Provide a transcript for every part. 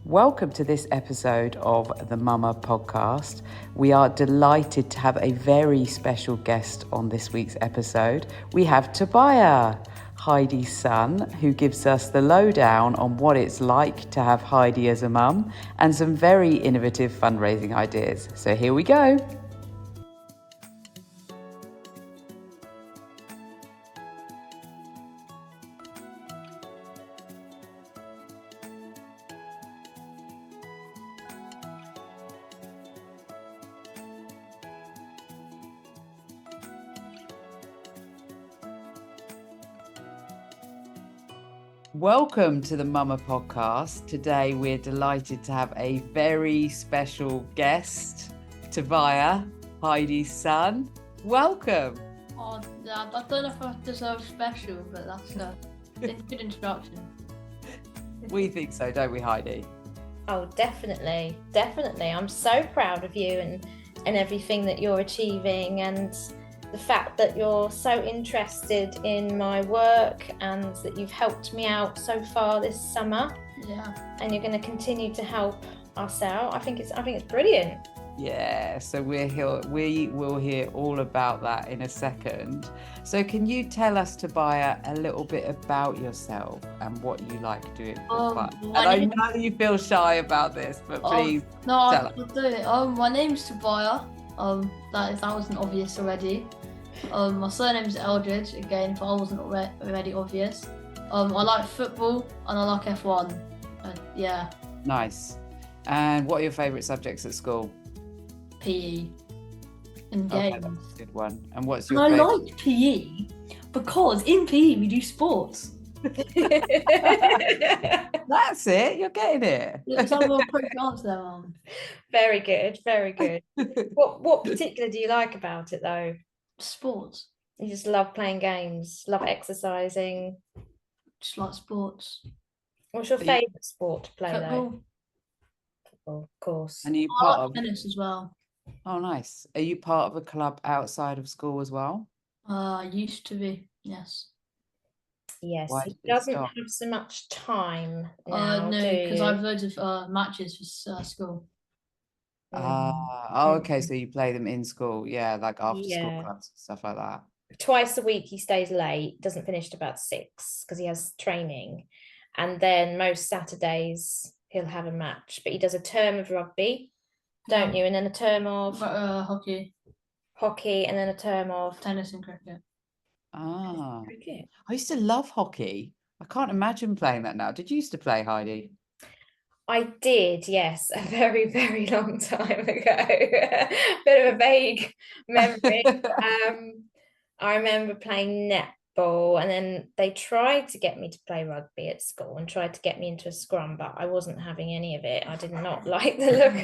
Welcome to this episode of the Mama Podcast. We are delighted to have a very special guest on this week's episode. We have Tobiah, Heidi's son, who gives us the lowdown on what it's like to have Heidi as a mum and some very innovative fundraising ideas. So here we go. Welcome to the Mama Podcast. Today we're delighted to have a very special guest, Tobiah, Heidi's son. Welcome. Oh, Dad, I don't know if I deserve special, but that's a good introduction. We think so, don't we, Heidi? Oh, definitely. I'm so proud of you and everything that you're achieving, and the fact that you're so interested in my work and that you've helped me out so far this summer. Yeah. And you're going to continue to help us out. I think it's brilliant. Yeah, so we will hear all about that in a second. So can you tell us, Tobiah, a little bit about yourself and what you like doing for fun? And I know you feel shy about this, but please tell us. I'll do it. My name's Tobiah. That wasn't obvious already. My surname's Eldridge, again, if I wasn't already obvious. I like football and I like F1. Yeah. Nice. And what are your favourite subjects at school? PE and games. Okay, that's a good one. And what's your I favourite? like PE because in PE we do sports. That's it. You're getting it. Someone quick answer there, Mum. Very good. What particular do you like about it, though? Sports. You just love playing games, love exercising. Just like sports. What's your favourite sport to play, Football. though? Football, of course. And are you I part like of tennis as well. Oh, nice. Are you part of a club outside of school as well? Used to be, yes. Yes, Why he did it doesn't stop? have so much time now, No, do because you? I have loads of matches for school. Okay, so you play them in school, like after school Yeah. clubs, stuff like that. Twice a week he stays late, doesn't finish till about 6 because he has training. And then most Saturdays he'll have a match, but he does a term of rugby, don't you? And then a term of Hockey, and then a term of tennis and cricket. cricket. I used to love hockey. I can't imagine playing that now. Did you used to play, Heidi? I did, yes, a very, very long time ago. Bit of a vague memory. I remember playing netball, and then they tried to get me to play rugby at school and tried to get me into a scrum, but I wasn't having any of it. I did not like the look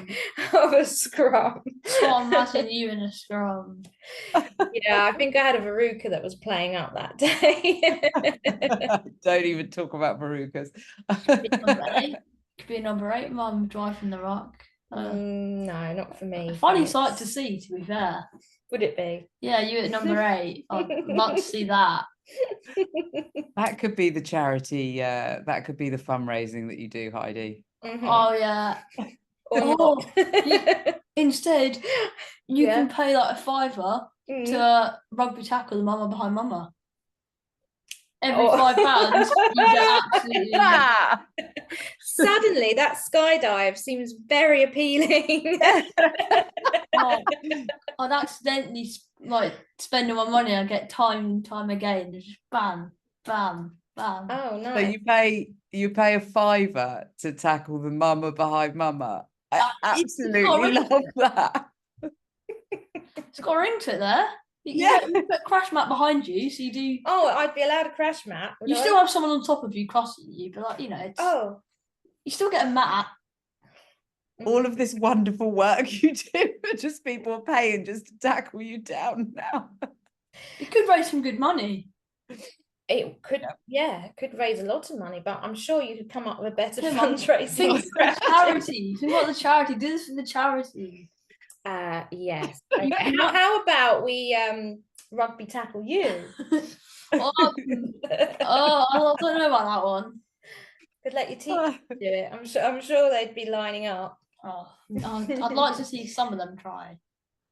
of a scrum. Can't imagine you in a scrum. Yeah, I think I had a Veruca that was playing up that day. Don't even talk about Verucas. Could be a number 8, Mum, driving the rock. No, not for me. Funny sight to see, to be fair. Would it be? Yeah, you at number 8. I'd like to see that. That could be the charity, that could be the fundraising that you do, Heidi. Mm-hmm. Oh, yeah. Instead, you can pay like a £5 to rugby tackle the mama behind mama. Every £5 you get absolutely. Suddenly, that skydive seems very appealing. I'd accidentally spending my money. I get time again. Just bam, bam, bam. Oh no! So you pay a £5 to tackle the mama behind mama. I absolutely love that. It's got a ring to it there. You put a crash mat behind you, so you do. Oh, I'd be allowed a crash mat. You still have someone on top of you crossing you, but it's. Oh. You still get a mat. All of this wonderful work you do, just people are paying just to tackle you down now. It could raise some good money. It could, it could raise a lot of money, but I'm sure you could come up with a better fundraising strategy. Charity. Think about the charity. Do this for the charity. Yes. Okay. How about we rugby tackle you? I don't know about that one. Could let your teachers do it. I'm sure they'd be lining up. Oh, I'd like to see some of them try.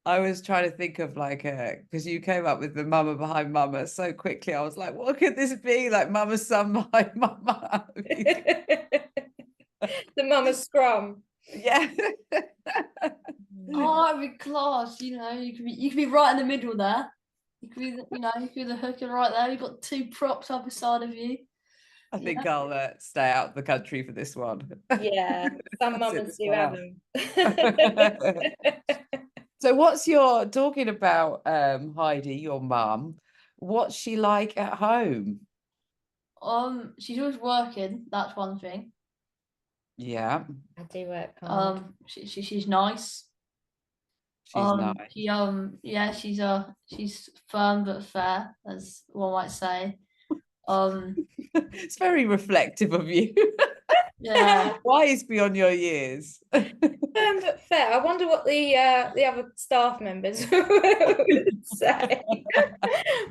I was trying to think of like because you came up with the mama behind mama so quickly. I was like, what could this be? Like mama son behind mama. The mama scrum. Yeah. Oh, that'd be class. You could be right in the middle there. You could be, you could be the hooker right there. You've got two props up beside of you. I think I'll stay out of the country for this one. Yeah, some mamas do have them. So talking about Heidi, your mum, what's she like at home? She's always working. That's one thing. Yeah. I do work hard. She's nice. She's nice. She's firm but fair, as one might say. It's very reflective of you. Yeah. Wise beyond your years. Firm but fair. I wonder what the other staff members would say.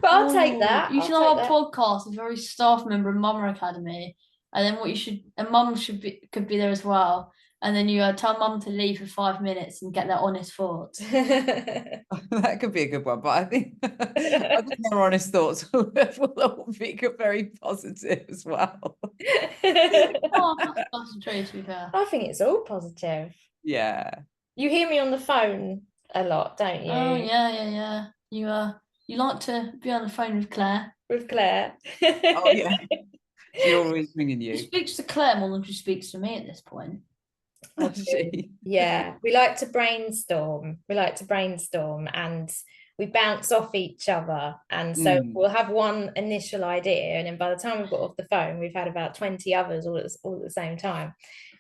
But I'll take that. You should have a podcast, a very staff member in Mama Academy, and then Mum could be there as well. And then you tell Mum to leave for 5 minutes and get their honest thoughts. That could be a good one, but I think their honest thoughts will all be very positive as well. Oh, that's true, to be fair. I think it's all positive. Yeah. You hear me on the phone a lot, don't you? Oh yeah. You like to be on the phone with Claire. With Claire. Oh yeah. She's always ringing you. She speaks to Claire more than she speaks to me at this point. Yeah, we like to brainstorm and we bounce off each other, and so we'll have one initial idea, and then by the time we've got off the phone we've had about 20 others all at the same time.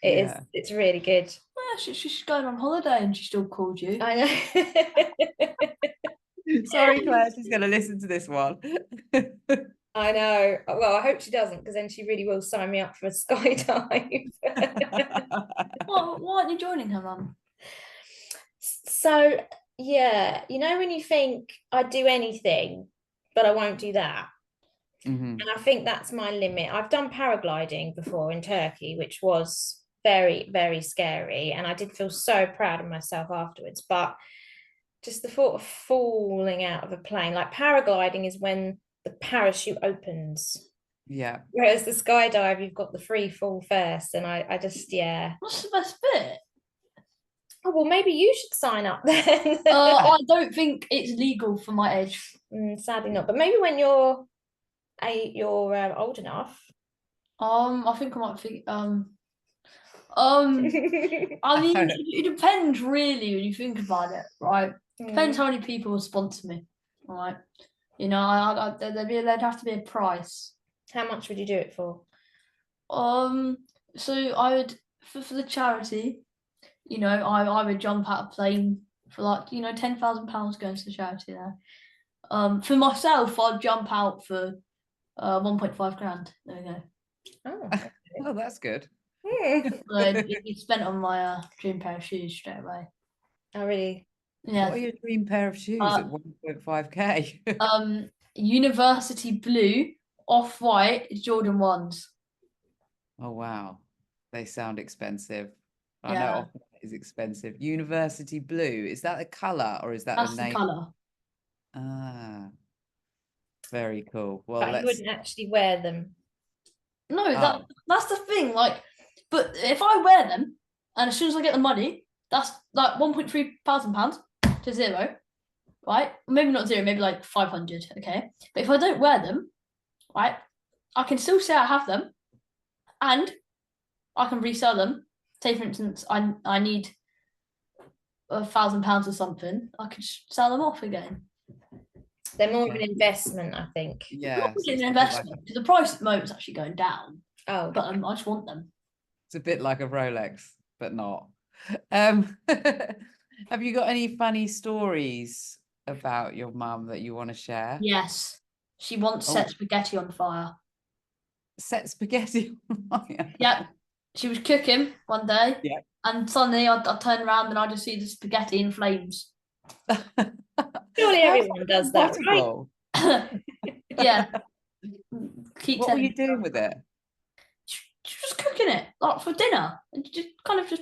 It's really good. Well, she's going on holiday and she still called you. I know. Sorry Claire, she's going to listen to this one. I know. Well, I hope she doesn't, because then she really will sign me up for a skydive. Why aren't you joining her, Mum? So, yeah, when you think I'd do anything, but I won't do that. And I think that's my limit. I've done paragliding before in Turkey, which was very, very scary. And I did feel so proud of myself afterwards. But just the thought of falling out of a plane, like paragliding is when the parachute opens, whereas the skydive you've got the free fall first, and I just what's the best bit? Oh well, maybe you should sign up then. I don't think it's legal for my age. Sadly not, but maybe when you're old enough. I think I might think I mean it depends really when you think about it, right? Depends how many people will sponsor me, right? There'd have to be a price. How much would you do it for? So I would for the charity, I would jump out of a plane for like £10,000 going to the charity there. For myself, I'd jump out for 1.5 grand. There we go. Oh, that's good. So it'd be spent on my dream pair of shoes straight away. Oh really? Yeah. What are your dream pair of shoes at 1.5k? University blue, off-white Jordan 1s. Oh wow, they sound expensive. I Yeah. know off-white is expensive. University blue, is that a colour or is that That's a the name? colour. Ah, very cool. Well, But you wouldn't actually wear them. No, that's the thing. Like, but if I wear them, and as soon as I get the money, that's like £1,300 to zero, right? Maybe not zero, maybe like 500. Okay, but if I don't wear them, right, I can still say I have them, and I can resell them. Say for instance, I need £1,000 or something. I could sell them off again. They're more of an investment, I think. Yeah, it's an investment because the price at the moment is actually going down. Oh, but I just want them. It's a bit like a Rolex, but not. Have you got any funny stories about your mum that you want to share? Yes, she once set spaghetti on fire. Set spaghetti on fire? Yep. She was cooking one day, and suddenly I turned around and I just see the spaghetti in flames. Surely everyone does that, right? Yeah. What were you doing with it? She was cooking cooking it like for dinner, and just kind of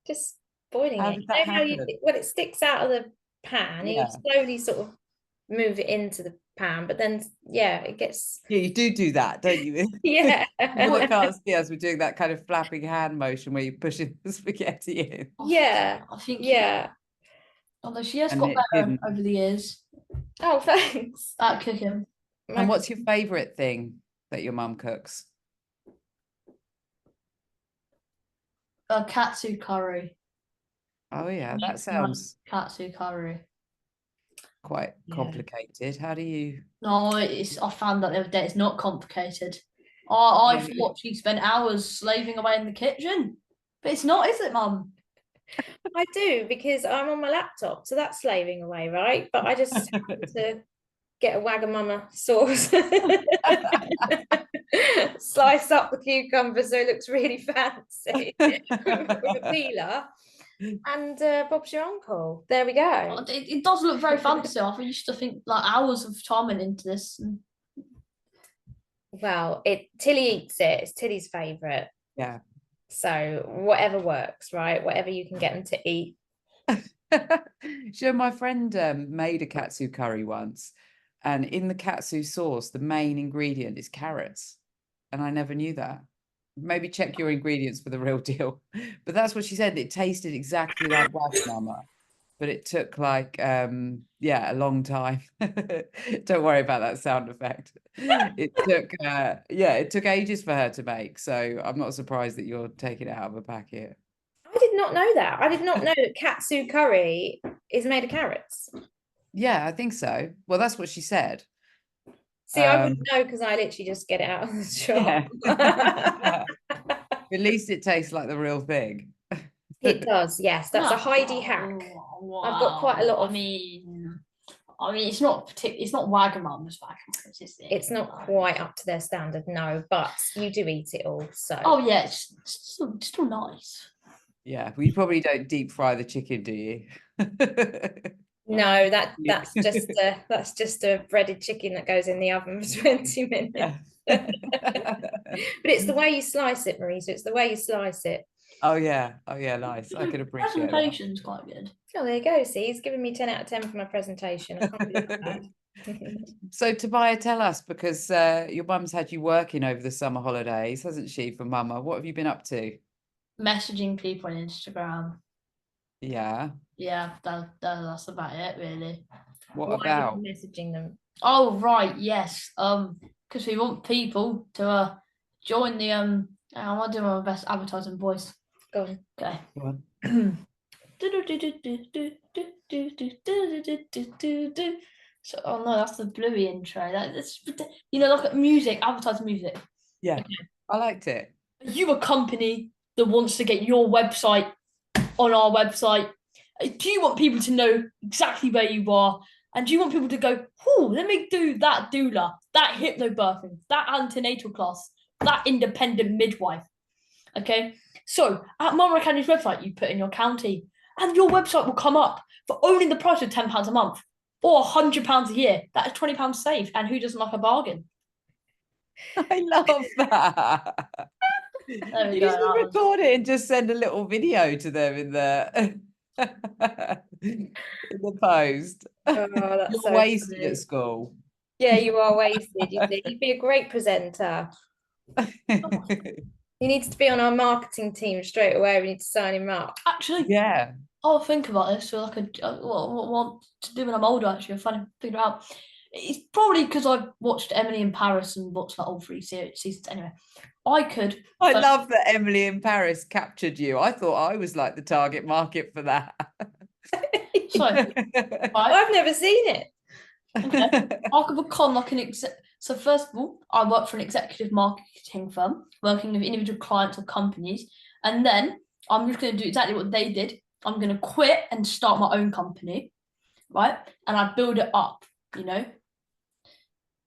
just boiling How it. did You that know how happen? when it sticks out of the pan, and you Yeah. slowly sort of move it into the pan, but then it gets Yeah, you do that, don't you? yeah. People that can't see us, we're doing that kind of flapping hand motion where you're pushing the spaghetti in. Yeah, I think yeah. although she has And got it better didn't. over the years Oh, thanks. at cooking. And what's your favourite thing that your mum cooks? Katsu curry. Oh yeah, that sounds Katsu curry. quite complicated. How do you? No, I found that the other day. It's not complicated. I Yeah. thought she spent hours slaving away in the kitchen, but it's not, is it, Mum? I do, because I'm on my laptop, so that's slaving away, right? But I just happen to get a Wagamama sauce, slice up the cucumber so it looks really fancy with a peeler, and Bob's your uncle. There we go. It does look very fancy. I used to think like hours of time went into this. Well, Tilly eats it. It's Tilly's favourite. Yeah. So whatever works, right? Whatever you can get them to eat. So my friend made a katsu curry once, and in the katsu sauce, the main ingredient is carrots, and I never knew that. Maybe check your ingredients for the real deal. But that's what she said. It tasted exactly like Wagamama, but it took like a long time. Don't worry about that sound effect. It took ages for her to make, so I'm not surprised that you're taking it out of a packet. I did not know that. I did not know that katsu curry is made of carrots. Yeah, I think so. Well, that's what she said. See, I wouldn't know, because I literally just get it out of the shop. Yeah. At least it tastes like the real thing. It does, yes. That's a Heidi hack. Wow. I've got quite a lot of. I mean, it's not It's not Wagamama's Wagamama's, is it? It's not quite up to their standard, no. But you do eat it all, so. Oh yeah, it's still nice. Yeah, well, you probably don't deep fry the chicken, do you? No, that's just a breaded chicken that goes in the oven for 20 minutes. But it's the way you slice it, Marie. So it's the way you slice it. Oh yeah, nice. I can appreciate that. Presentation's quite good. Oh, there you go. See, he's giving me 10 out of 10 for my presentation. I can't believe that. So Tobiah, tell us, because your mum's had you working over the summer holidays, hasn't she, for Mama? What have you been up to? Messaging people on Instagram. Yeah. Yeah, that's about it, really. What Why about? are you messaging them? Oh right, yes. Because we want people to join the I'm doing my best advertising voice. Go on. Okay. Go on. So, oh no, that's the Bluey intro. That's like music, advertising music. Yeah, okay. I liked it. Are you a company that wants to get your website on our website? Do you want people to know exactly where you are? And do you want people to go, oh, let me do that doula, that hypnobirthing, that antenatal class, that independent midwife? Okay, so at Mama Academy's website, you put in your county, and your website will come up for only the price of £10 a month or £100 a year. That is £20 saved, and who doesn't like a bargain? I love that. You should record it and just send a little video to them in the in the post. Oh, that's You're so wasted funny. at school. Yeah, you are wasted. You'd be a great presenter. He needs to be on our marketing team straight away. We need to sign him up. Actually, yeah. I'll think about this. So like what to do when I'm older. Actually, I'm trying to figure out. It's probably because I've watched Emily in Paris and watched like all 3 seasons. Anyway, I love that Emily in Paris captured you. I thought I was like the target market for that. So I've never seen it. Okay. I could become like an exec. So first of all, I work for an executive marketing firm, working with individual clients or companies, and then I'm just going to do exactly what they did. I'm going to quit and start my own company, right? And I build it up.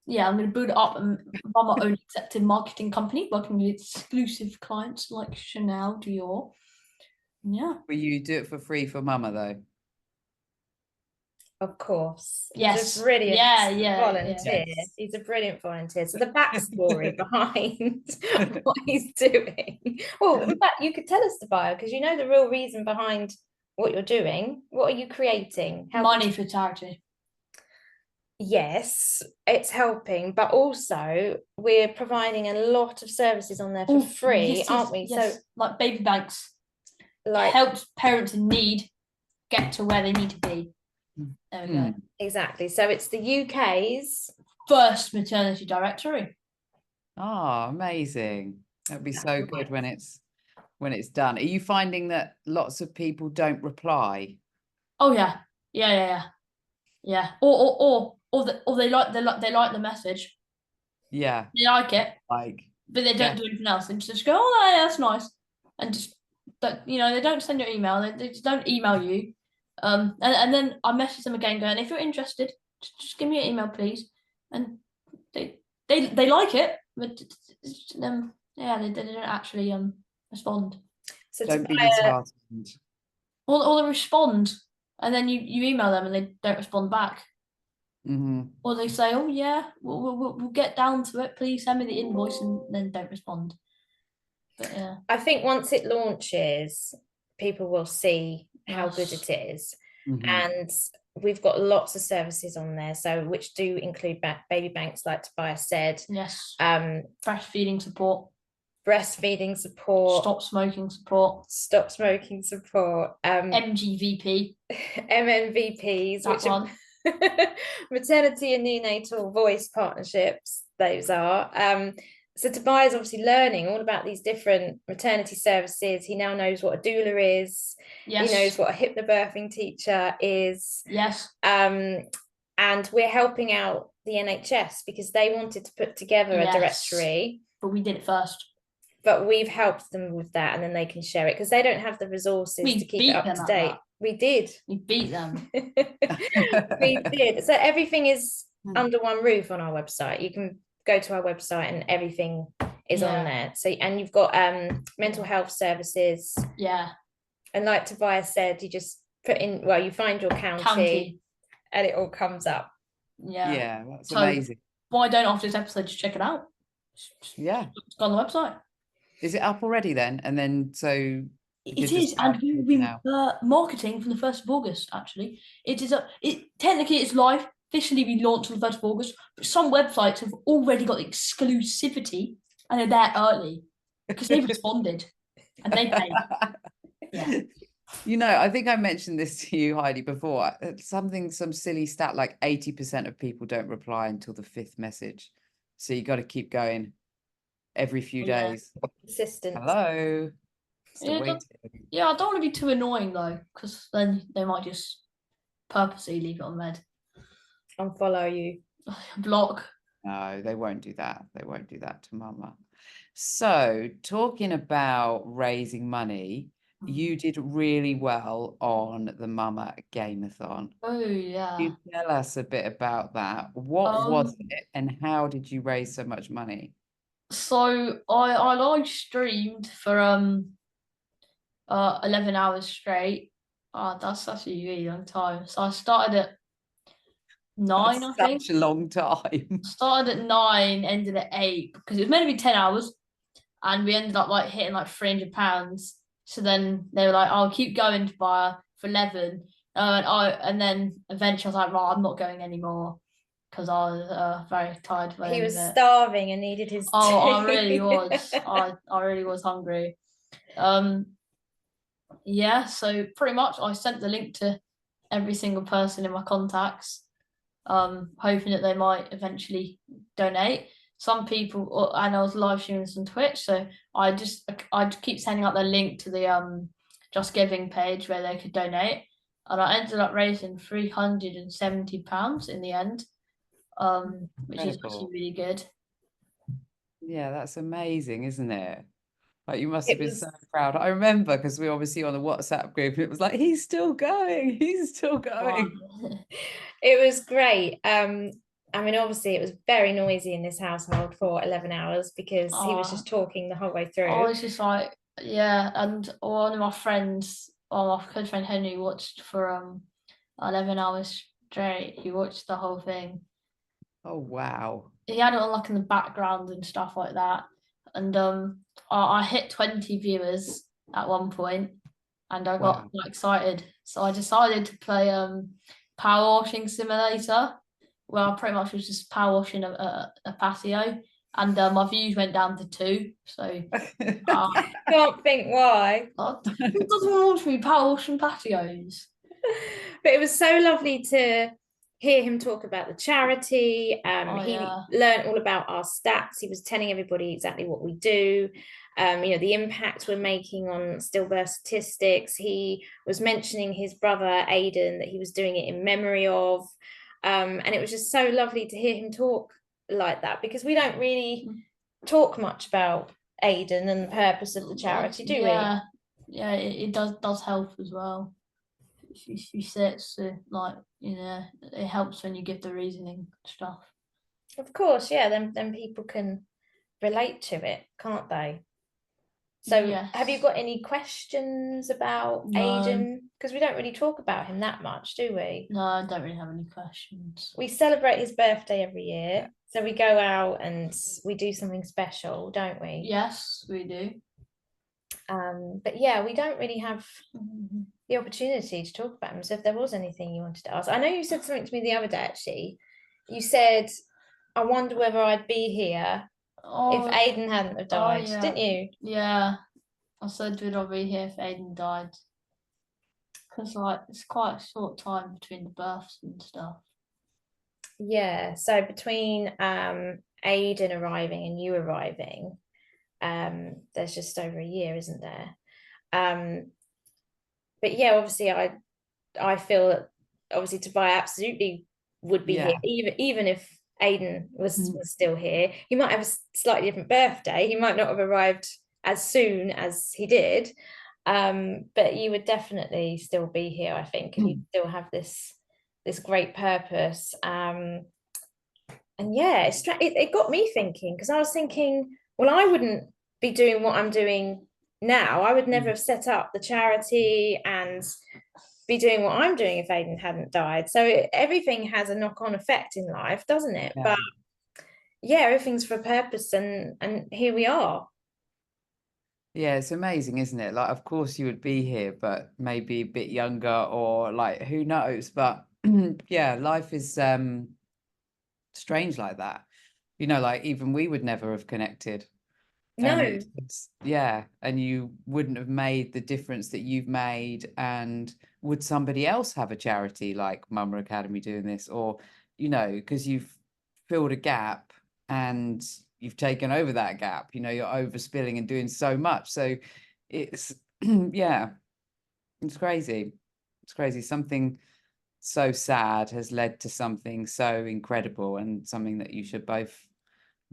Yeah, I'm going to build it up and run my own executive marketing company, working with exclusive clients like Chanel, Dior. Yeah. Will you do it for free for Mama though? Of course. Yes. He's a brilliant volunteer. Yes. He's a brilliant volunteer. So the backstory behind what he's doing. Well, in fact, you could tell us, Tobiah, because you know the real reason behind what you're doing. What are you creating? Money for charity. Yes, it's helping, but also we're providing a lot of services on there for free, aren't we? Yes. So like baby banks, like helps parents in need get to where they need to be. There we go. Exactly. So it's the UK's first maternity directory. Oh, amazing. That'd be so good when it's done. Are you finding that lots of people don't reply? Oh yeah. Or they like the message. Yeah. They like it. But they don't do anything else. They just go, oh yeah, that's nice. And just that, they don't send your email, they just don't email you. And then I message them again going, if you're interested, just give me your email, please. And they like it, but they don't actually respond. So don't be disheartened. Or they respond and then you email them and they don't respond back. Or they say, oh yeah, we'll get down to it, please send me the invoice, and then don't respond. But yeah, I think once it launches, people will see how good it is. And we've got lots of services on there, so which do include baby banks, like Tobiah said. Yes. Breastfeeding support, stop smoking support, MGVP, MNVPs, which are maternity and neonatal voice partnerships. Those are so Tobiah's obviously learning all about these different maternity services. He now knows what a doula is. Yes. He knows what a hypnobirthing teacher is. Yes. And we're helping out the NHS because they wanted to put together a directory. But we did it first. But we've helped them with that, and then they can share it because they don't have the resources to keep it up to date. We did. We beat them. We did. So everything is under one roof on our website. You can go to our website and everything is on there. So, and you've got mental health services. Yeah. And like Tobiah said, you just put in, you find your county and it all comes up. Yeah. Yeah, that's amazing. Why don't after this episode just check it out? Yeah. Go on the website. Is it up already then? And then so it is, and we've been marketing from the 1st of August, actually. Technically it's live. Officially we launched on the 1st of August, but some websites have already got exclusivity and are there early because they've responded and they paid. Yeah. I think I mentioned this to you, Heidi, before. Some silly stat like 80% of people don't reply until the 5th message. So you got to keep going every few days. Consistent. Hello. I don't want to be too annoying though, because then they might just purposely leave it on red. Unfollow you. Block. No, they won't do that. They won't do that to Mama. So talking about raising money, you did really well on the Mama Gameathon. Oh yeah. Can you tell us a bit about that? What was it and how did you raise so much money? So I live streamed for 11 hours straight. That's a really long time. So I started at 9, I think. Such a long time. Started at 9, ended at 8 because it was meant to be 10 hours, and we ended up hitting £300. So then they were like, "I'll keep going to buy for 11." And then eventually I was like, "Right, I'm not going anymore," because I was very tired. He was starving and needed his tea. I really was. I really was hungry. Yeah, so pretty much I sent the link to every single person in my contacts, hoping that they might eventually donate. Some people, and I was live streaming this on Twitch, so I'd keep sending out the link to the Just Giving page where they could donate, and I ended up raising £370 in the end, which is actually really good. Yeah, that's amazing, isn't it? Like, you must have been so proud. I remember because we obviously on the WhatsApp group, it was like, he's still going. It was great. I mean, obviously it was very noisy in this household for 11 hours because he was just talking the whole way through. I was just like, yeah, and one of my friends, my close friend Henry, watched for 11 hours straight. He watched the whole thing. Oh wow. He had it on like in the background and stuff like that. And I hit 20 viewers at one point, and I got Wow. excited. So I decided to play power washing simulator, where I pretty much was just power washing a patio, and my views went down to 2. So Can't think why. who doesn't want to be power washing patios? But it was so lovely to hear him talk about the charity. He learned all about our stats. He was telling everybody exactly what we do. The impact we're making on stillbirth statistics. He was mentioning his brother Aidan, that he was doing it in memory of. And it was just so lovely to hear him talk like that, because we don't really talk much about Aidan and the purpose of the charity, do we? Yeah, it does help as well. If you say it's like, it helps when you give the reasoning stuff. Of course, yeah. Then people can relate to it, can't they? So, Yes. Have you got any questions about Aidan? Because we don't really talk about him that much, do we? No, I don't really have any questions. We celebrate his birthday every year, so we go out and we do something special, don't we? Yes, we do. But yeah, we don't really have the opportunity to talk about him. So if there was anything you wanted to ask, I know you said something to me the other day, actually. You said, I wonder whether I'd be here if Aidan hadn't have died, didn't you? Yeah, I said, would I be here if Aidan died? Because it's quite a short time between the births and stuff. Yeah, so between Aidan arriving and you arriving, there's just over a year, isn't there? But yeah, obviously I feel that obviously Tobiah absolutely would be here, even if Aidan was still here. He might have a slightly different birthday. He might not have arrived as soon as he did, but you would definitely still be here, I think, and you'd still have this great purpose. And yeah, it got me thinking, because I was thinking, well, I wouldn't be doing what I'm doing now. I would never have set up the charity and be doing what I'm doing if Aidan hadn't died. So everything has a knock-on effect in life, doesn't it? But yeah, everything's for a purpose, and here we are. Yeah, it's amazing, isn't it? Like, of course you would be here, but maybe a bit younger, or like, who knows? But yeah, life is strange like that. Like, even we would never have connected. No. And and you wouldn't have made the difference that you've made. And would somebody else have a charity like Mama Academy doing this? Or, because you've filled a gap and you've taken over that gap, you're overspilling and doing so much. So it's, it's crazy. It's crazy. Something so sad has led to something so incredible, and something that you should both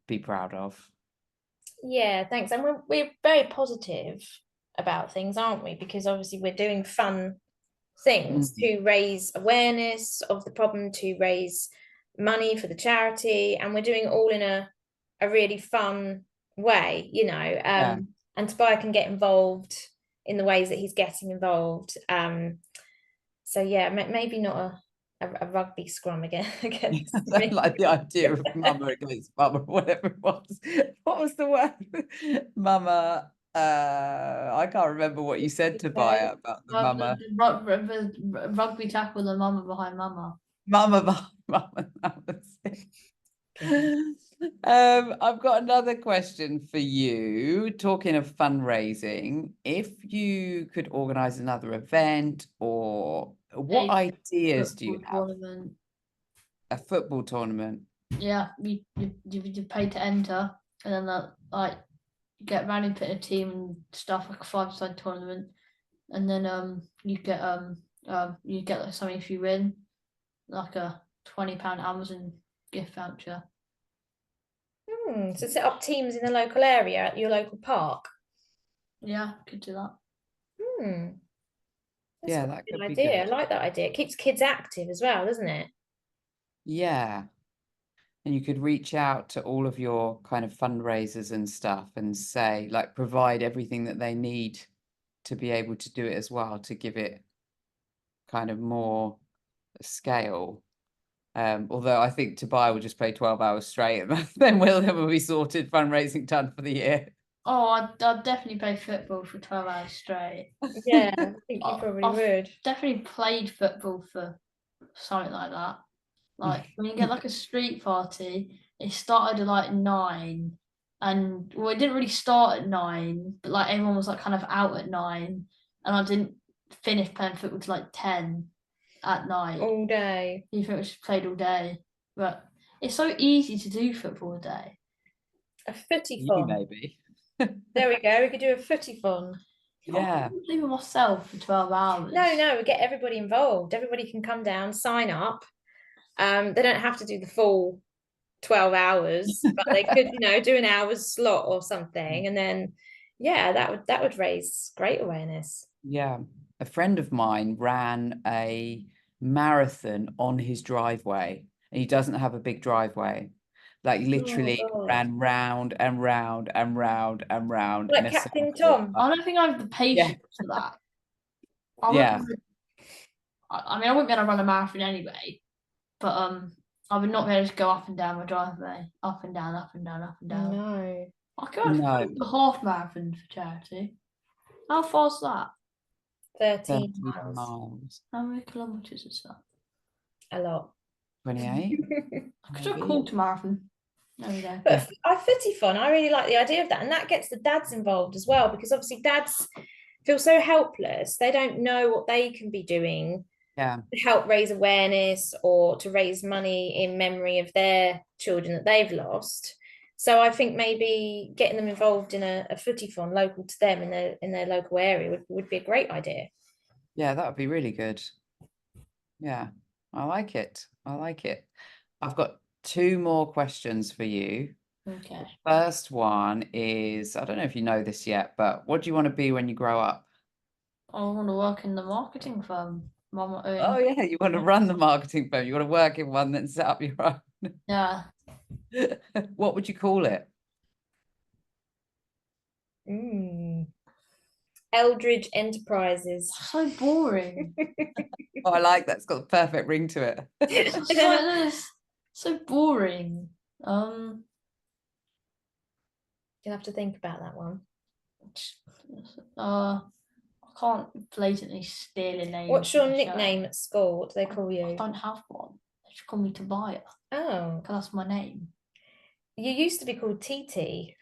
be proud of. Yeah, thanks. And we're very positive about things, aren't we? Because obviously we're doing fun things to raise awareness of the problem, to raise money for the charity, and we're doing it all in a really fun way, and Tobiah can get involved in the ways that he's getting involved. So yeah, maybe not a rugby scrum against I don't like the idea of Mama against Mama, whatever it was. What was the word? Mama, I can't remember what you said, Tobiah, about the Mama. Rugby tackle the Mama behind Mama. Mama behind Mama. That was it. I've got another question for you. Talking of fundraising, if you could organize another event, or what ideas do you have? A football tournament. Yeah, you pay to enter, and then you get round and put a team and stuff, like a 5-side tournament, and then you get like something if you win, like a £20 Amazon gift voucher. So set up teams in the local area at your local park. Yeah, could do that. That's that could be good idea. I like that idea. It keeps kids active as well, doesn't it? Yeah. And you could reach out to all of your kind of fundraisers and stuff and say, like, provide everything that they need to be able to do it as well, to give it kind of more scale. Although I think Tobiah will just play 12 hours straight and then we'll be sorted, fundraising done for the year. Oh, I'd definitely play football for 12 hours straight. Yeah, I think you probably I've would. definitely played football for something like that. Like when you get like a street party, it started at like 9, and well, it didn't really start at 9, but like everyone was like kind of out at 9, and I didn't finish playing football till like 10 at night. All day. You think we just played all day, but it's so easy to do football all day. A footy You fun. maybe. There we go. We could do a footy fun. Yeah. I'm leaving myself for 12 hours. No, we get everybody involved. Everybody can come down, sign up. They don't have to do the full 12 hours, but they could, do an hour's slot or something. And then, yeah, that would raise great awareness. Yeah. A friend of mine ran a marathon on his driveway, and he doesn't have a big driveway. Like literally ran round and round and round and round. Like Captain Tom. I don't think I have the patience for that. I mean, I wouldn't be able to run a marathon anyway, but I would not be able to go up and down my driveway, up and down, up and down, up and down. No. I could have a half marathon for charity. How far is that? 13 miles. How many kilometres is that? A lot. 28. I could do a quarter marathon. There we go. But I footy fun. I really like the idea of that, and that gets the dads involved as well, because obviously dads feel so helpless. They don't know what they can be doing to help raise awareness or to raise money in memory of their children that they've lost. So I think maybe getting them involved in a footy fun local to them in their local area would be a great idea. Yeah, that would be really good. Yeah, I like it. I've got 2 more questions for you. Okay. The first one is, I don't know if you know this yet, but what do you want to be when you grow up? I want to work in the marketing firm. Oh yeah, you want to run the marketing firm. You want to work in one and set up your own. Yeah. What would you call it? Eldridge Enterprises. So boring. Oh, I like that. It's got the perfect ring to it. It's like this. So boring. You'll have to think about that one. I can't blatantly steal a name. What's your nickname at school? What do they call you? I don't have one. They should call me Tobiah. Oh. Because that's my name. You used to be called TT.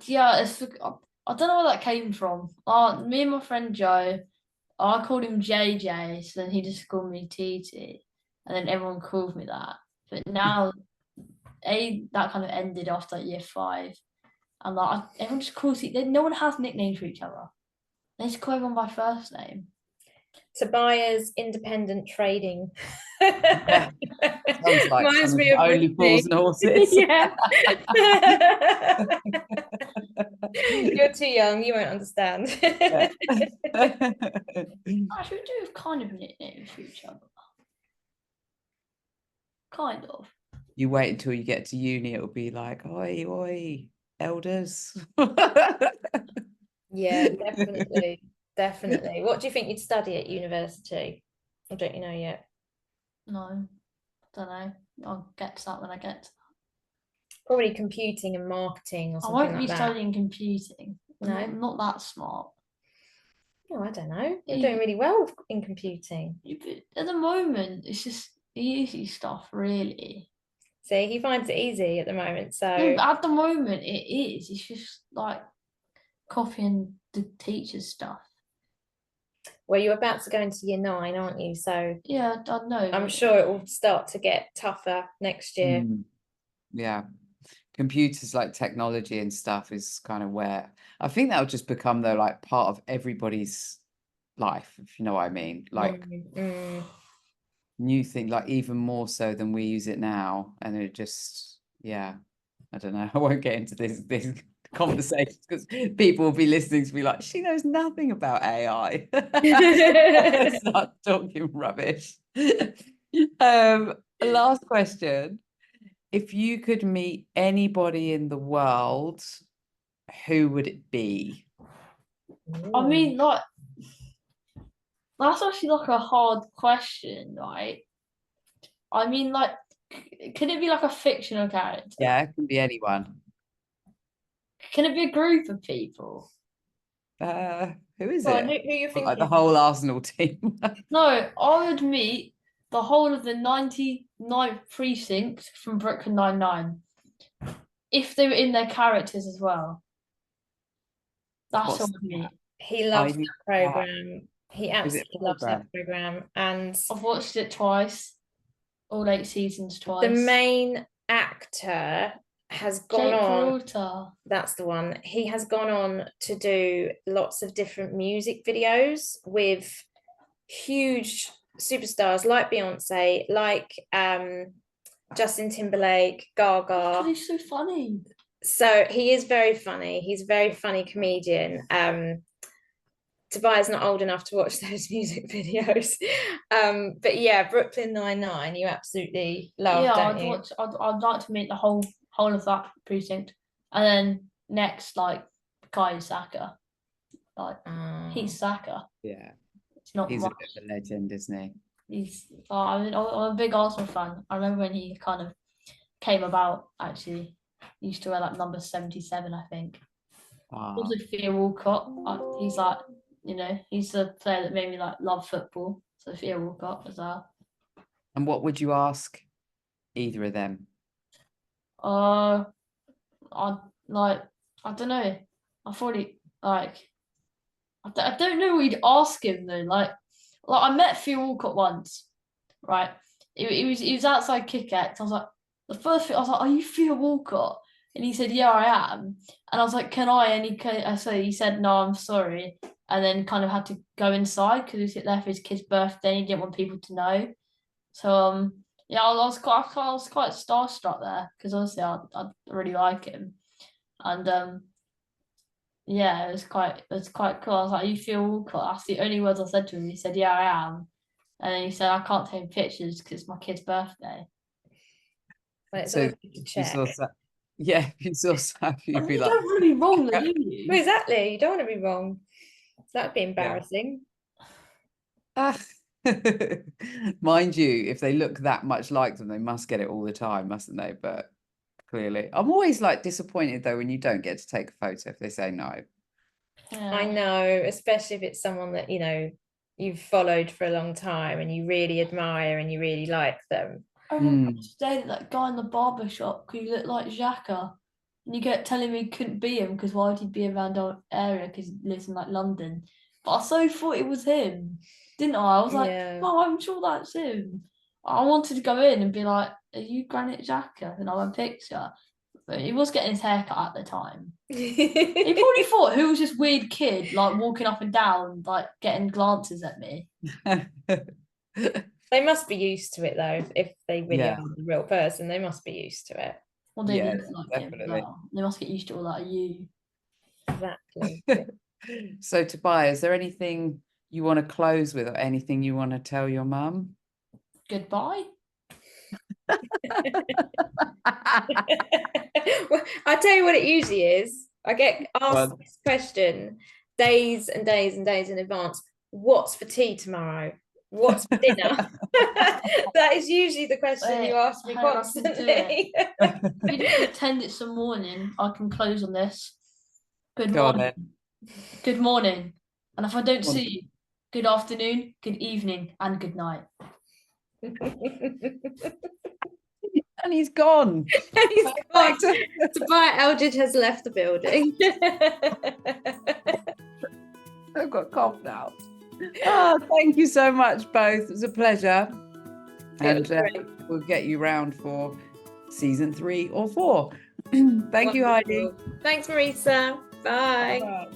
Yeah, I don't know where that came from. Me and my friend Joe, I called him JJ, so then he just called me TT, and then everyone called me that. But now, that kind of ended after year 5, and like everyone just calls it. No one has nicknames for each other. They just call everyone by first name. Tobiah's Independent Trading. Yeah. Sounds like reminds me of Only Fools and Horses. Yeah. You're too young, you won't understand. Actually, we do have kind of nicknames for each other. Kind of. You wait until you get to uni, it'll be like, oi, oi, elders. Yeah, definitely. Definitely. What do you think you'd study at university? Or don't you know yet? No, I don't know. I'll get to that when I get to that. Probably computing and marketing or something like that. I won't be studying computing. No? I'm not that smart. Oh, I don't know. You're doing really well in computing. At the moment, it's just easy stuff, really. See, he finds it easy at the moment, so... No, at the moment, it is. It's just like copying the teacher's stuff. Well, you're about to go into year 9, aren't you? So yeah, I know. I'm sure it will start to get tougher next year. Yeah. Computers, like technology and stuff, is kind of where I think that'll just become, though, like part of everybody's life, if you know what I mean. Like new thing, like even more so than we use it now. And it just, yeah, I don't know. I won't get into this conversations because people will be listening to be like, she knows nothing about AI. Start talking rubbish. Last question. If you could meet anybody in the world, who would it be? I mean, like, that's actually like a hard question, right? I mean, like, Can it be like a fictional character? Yeah, it can be anyone. Can it be a group of people? Who is Go on, it? who you thinking? Like the whole Arsenal team. No, I would meet the whole of the 99th precinct from Brooklyn Nine-Nine if they were in their characters as well. That's What's what I would meet. He loves Heidi that program. He Is it absolutely loves that program. And I've watched it twice, all 8 seasons twice. the main actor has gone Jake on. Peralta. That's the one. He has gone on to do lots of different music videos with huge superstars like Beyonce, like Justin Timberlake, Gaga. He's so funny. So he is very funny. He's a very funny comedian. Tobiah's not old enough to watch those music videos. But yeah, Brooklyn Nine-Nine, you absolutely love, don't you? I'd like to meet the whole of that precinct. And then next, like, Kai Saka. Like, he's Saka. Yeah. It's not He's much. a bit of a legend, isn't he? I'm a big Arsenal fan. I remember when he kind of came about, actually. He used to wear like number 77, I think. Also Theo Walcott. He's like, he's the player that made me like love football. So Theo Walcott as well. And what would you ask either of them? I don't know. I thought I don't know what you'd ask him though. Like I met Theo Walcott once, right? He was outside Kick X. I was like, the first thing I was like, "Are you Theo Walcott?" And he said, "Yeah, I am." And I was like, "Can I?" And he said, "No, I'm sorry." And then kind of had to go inside because he was there for his kid's birthday. And he didn't want people to know. So yeah, I was quite starstruck there because obviously I really like him, and yeah, it was quite cool. I was like, "You feel Walcott?" That's the only words I said to him. He said, "Yeah, I am," and then he said, "I can't take pictures because it's my kid's birthday." Like, So you saw yeah, if you saw Saf, you'd be like, "You don't want to be wrong, though, do you?" Well, exactly. You don't want to be wrong. That'd be embarrassing. mind you, if they look that much like them, they must get it all the time, mustn't they? But clearly, I'm always like disappointed though when you don't get to take a photo if they say no. Yeah. I know, especially if it's someone that you've followed for a long time and you really admire and you really like them. I remember staying at that guy in the barber shop because he looked like Xhaka. And you get telling me he couldn't be him because why would he be around our area because he lives in like London? But I so thought it was him, didn't I? I was like, "Oh, I'm sure that's him." I wanted to go in and be like, "Are you Granit Xhaka?" And I want a picture. But he was getting his haircut at the time. He probably thought who was this weird kid like walking up and down, like getting glances at me. They must be used to it though. If they really are the real person, they must be used to it. Well, they need to like definitely. They must get used to all that. You exactly. So Tobiah, is there anything you want to close with, or anything you want to tell your mum? Goodbye. Well, I tell you what it usually is. I get asked this question days and days and days in advance. What's for tea tomorrow? What's for dinner? That is usually the question you ask me constantly. You just pretend it's the morning. I can close on this. Good morning. Good morning. And if I don't see you, good afternoon, good evening, and good night. And he's gone. Tobiah Eldridge has left the building. I've got a cough now. Oh, thank you so much, both. It was a pleasure. And we'll get you round for season 3 or 4. Thank you, Heidi. Thanks, Marisa. Bye. Bye.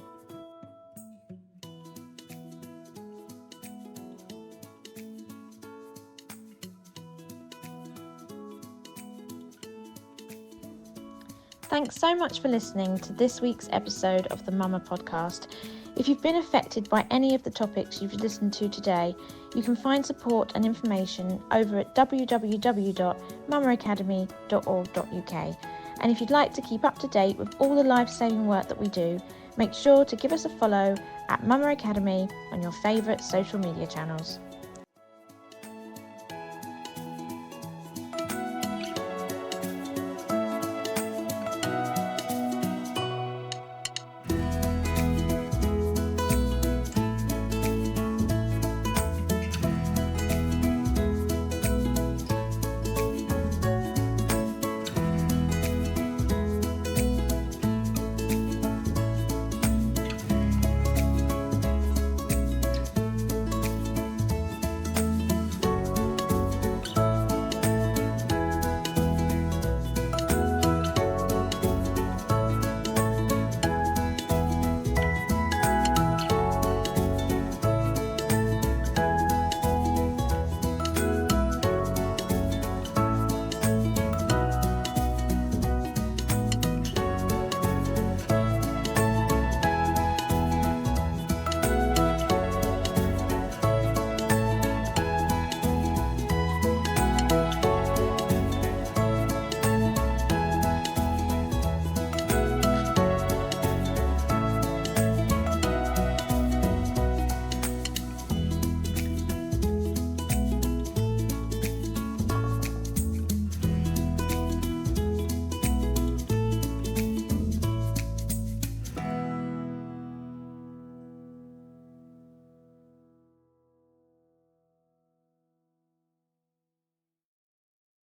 Thanks so much for listening to this week's episode of the Mama Podcast. If you've been affected by any of the topics you've listened to today, you can find support and information over at www.mamaacademy.org.uk. And if you'd like to keep up to date with all the life-saving work that we do, make sure to give us a follow at Mama Academy on your favourite social media channels.